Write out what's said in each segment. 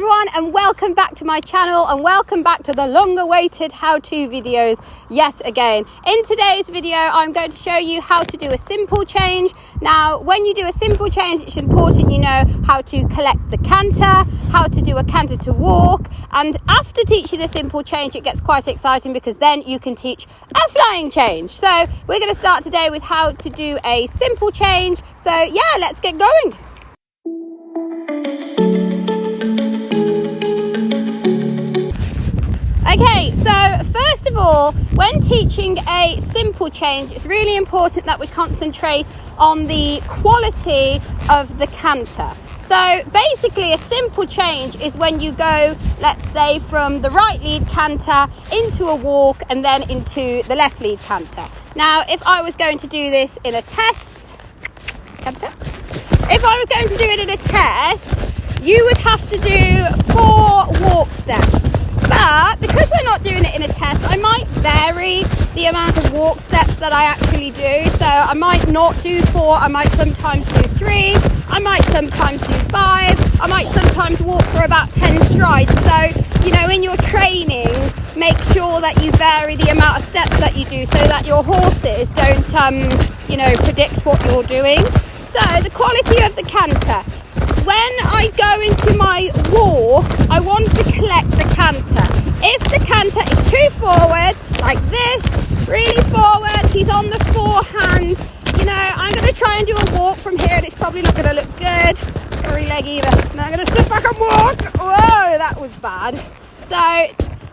everyone, and welcome back to my channel, and welcome back to the long-awaited how-to videos yet again. In today's video I'm going to show you how to do a simple change. Now when you do a simple change, it's important you know how to collect the canter, how to do a canter to walk, and after teaching a simple change it gets quite exciting because then you can teach a flying change. So we're going to start today with how to do a simple change. So yeah, let's get going. Okay, so first of all, when teaching a simple change, it's really important that we concentrate on the quality of the canter. So basically a simple change is when you go, let's say, from the right lead canter into a walk and then into the left lead canter. Now, if I was going to do this in a test, if I was going to do it in a test, you would have to do 4 walk steps. But because we're not doing it in a test, I might vary the amount of walk steps that I actually do. So I might not do 4, I might sometimes do 3, I might sometimes do 5, I might sometimes walk for about 10 strides. So, you know, in your training, make sure that you vary the amount of steps that you do so that your horses don't, you know, predict what you're doing. So the quality of the canter. When I go into my walk, I want to collect the canter. If the canter is too forward, like this, really forward, he's on the forehand, you know, I'm going to try and do a walk from here and it's probably not going to look good. Sorry, leg either. And I'm going to sit back and walk. Whoa, that was bad. So,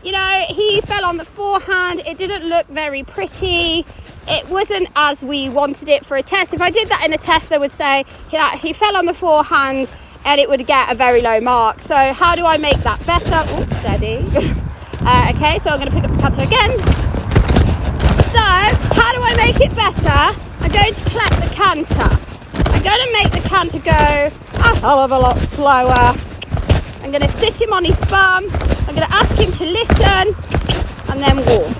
you know, he fell on the forehand. It didn't look very pretty. It wasn't as we wanted it for a test. If I did that in a test, they would say that he fell on the forehand and it would get a very low mark. So how do I make that better? Oh, steady. Okay, so I'm going to pick up the canter again. So how do I make it better? I'm going to collect the canter. I'm going to make the canter go a hell of a lot slower. I'm going to sit him on his bum. I'm going to ask him to listen and then walk.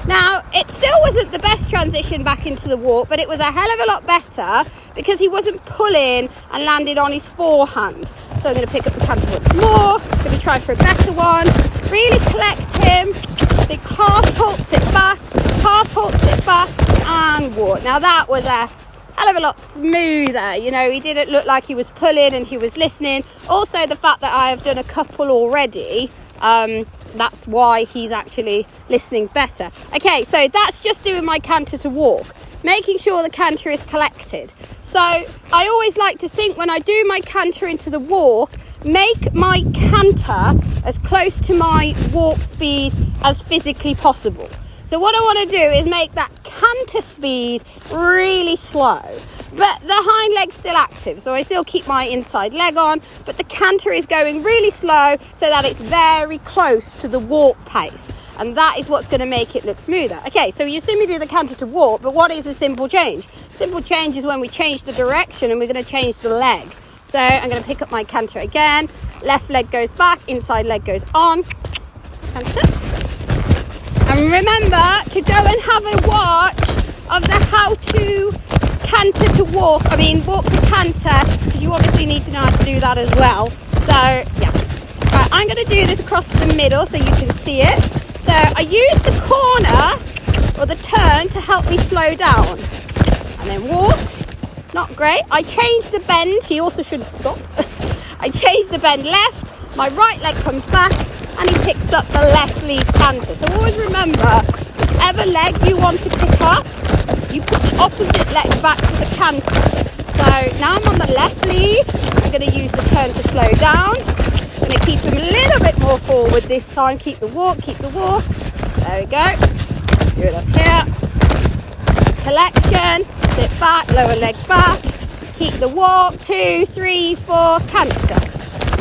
Now, it still wasn't the best transition back into the walk, but it was a hell of a lot better because he wasn't pulling and landed on his forehand. So I'm going to pick up the canter once more. I'm going to try for a better one. Really collect him. Big half halt, sit back, half halt, sit back, and walk. Now that was a hell of a lot smoother. You know, he didn't look like he was pulling and he was listening. Also, the fact that I have done a couple already, that's why he's actually listening better. Okay, so that's just doing my canter to walk, making sure the canter is collected. So I always like to think when I do my canter into the walk, make my canter as close to my walk speed as physically possible. So what I want to do is make that canter speed really slow, but the hind leg's still active, so I still keep my inside leg on, but the canter is going really slow so that it's very close to the walk pace, and that is what's going to make it look smoother. Okay, so you see me do the canter to walk, but what is a simple change? Simple change is when we change the direction and we're going to change the leg. So I'm going to pick up my canter again, left leg goes back, inside leg goes on, canter. And remember to go and have a watch of the how to canter to walk, walk to canter, because you obviously need to know how to do that as well. So yeah, right, I'm going to do this across the middle so you can see it. So I use the corner or the turn to help me slow down and then walk. Not great. I change the bend. He also should stop. I change the bend left, my right leg comes back and he picks up the left lead canter. So always remember, whichever leg you want to pick up, you put the opposite leg back to the canter. So now I'm on the left lead. I'm going to use the turn to slow down. I'm going to keep him a little bit more forward this time. Keep the walk, keep the walk. There we go. Do it up here. Collection, sit back, lower leg back. Keep the walk, 2, 3, 4, canter.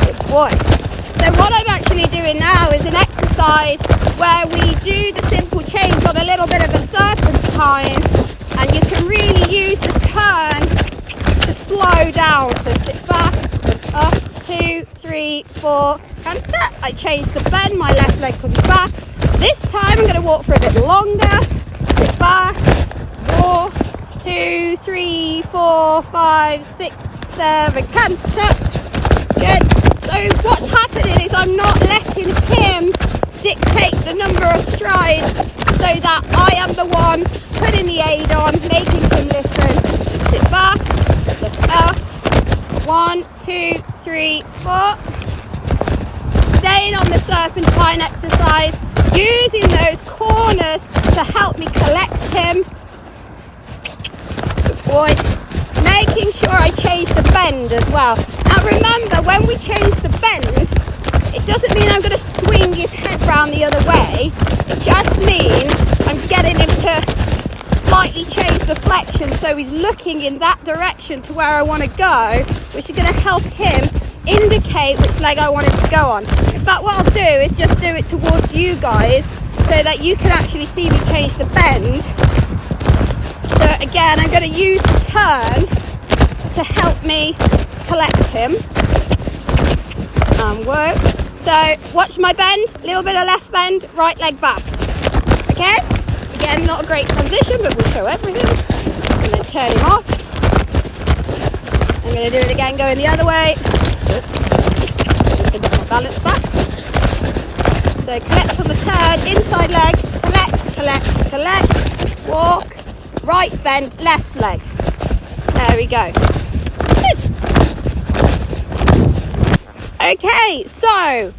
Good boy. So what I'm actually doing now is an exercise where we do the simple change on a little bit of a serpentine, and you can really use the turn to slow down. So sit back, up, 2, 3, 4, canter. I change the bend, my left leg comes back. This time I'm going to walk for a bit longer. Sit back, walk, 2, 3, 4, 5, 6, 7, canter. Good. So what's happening is I'm not letting him dictate the number of strides, so that I am the one putting the aid on, making him listen. Sit back, lift up, 1, 2, 3, 4. Staying on the serpentine exercise, using those corners to help me collect him. Good boy. Making sure I change the bend as well. Now remember, when we change the bend, it doesn't mean I'm going to swing his head round the other way. It just means I'm getting him to slightly change the flexion, so he's looking in that direction to where I want to go, which is going to help him indicate which leg I want him to go on. In fact, what I'll do is just do it towards you guys so that you can actually see me change the bend. So again, I'm going to use the turn to help me collect him and work. So watch my bend, a little bit of left bend, right leg back. Okay? Again, not a great transition, but we'll show everything. And then turn him off. I'm going to do it again, going the other way. Oops. So get my balance back. So collect on the turn, inside leg, collect, collect, collect, walk, right bend, left leg. There we go. Good. Okay, so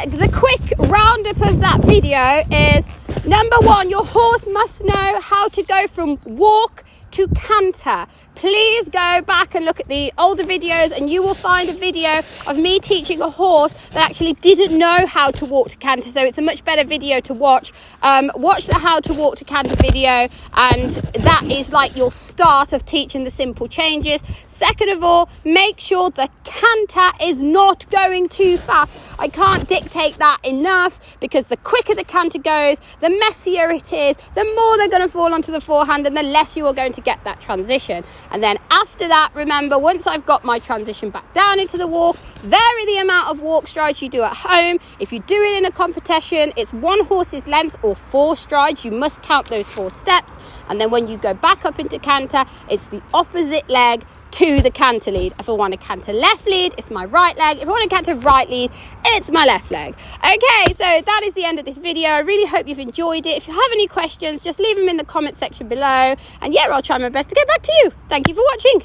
the quick roundup of that video is, number 1, your horse must know how to go from walk to canter. Please go back and look at the older videos and you will find a video of me teaching a horse that actually didn't know how to walk to canter, so it's a much better video to watch. Watch the how to walk to canter video, and that is like your start of teaching the simple changes. Second of all, make sure the canter is not going too fast. I can't dictate that enough, because the quicker the canter goes, the messier it is, the more they're going to fall onto the forehand, and the less you are going to get that transition. And then after that, remember, once I've got my transition back down into the walk, vary the amount of walk strides you do at home. If you do it in a competition, it's 1 horse's length or 4 strides. You must count those 4 steps. And then when you go back up into canter, it's the opposite leg to the canter lead. If I want to canter left lead, it's my right leg. If I want to canter right lead, it's my left leg. Okay, so that is the end of this video. I really hope you've enjoyed it. If you have any questions, just leave them in the comment section below. And yeah, I'll try my best to get back to you. Thank you for watching.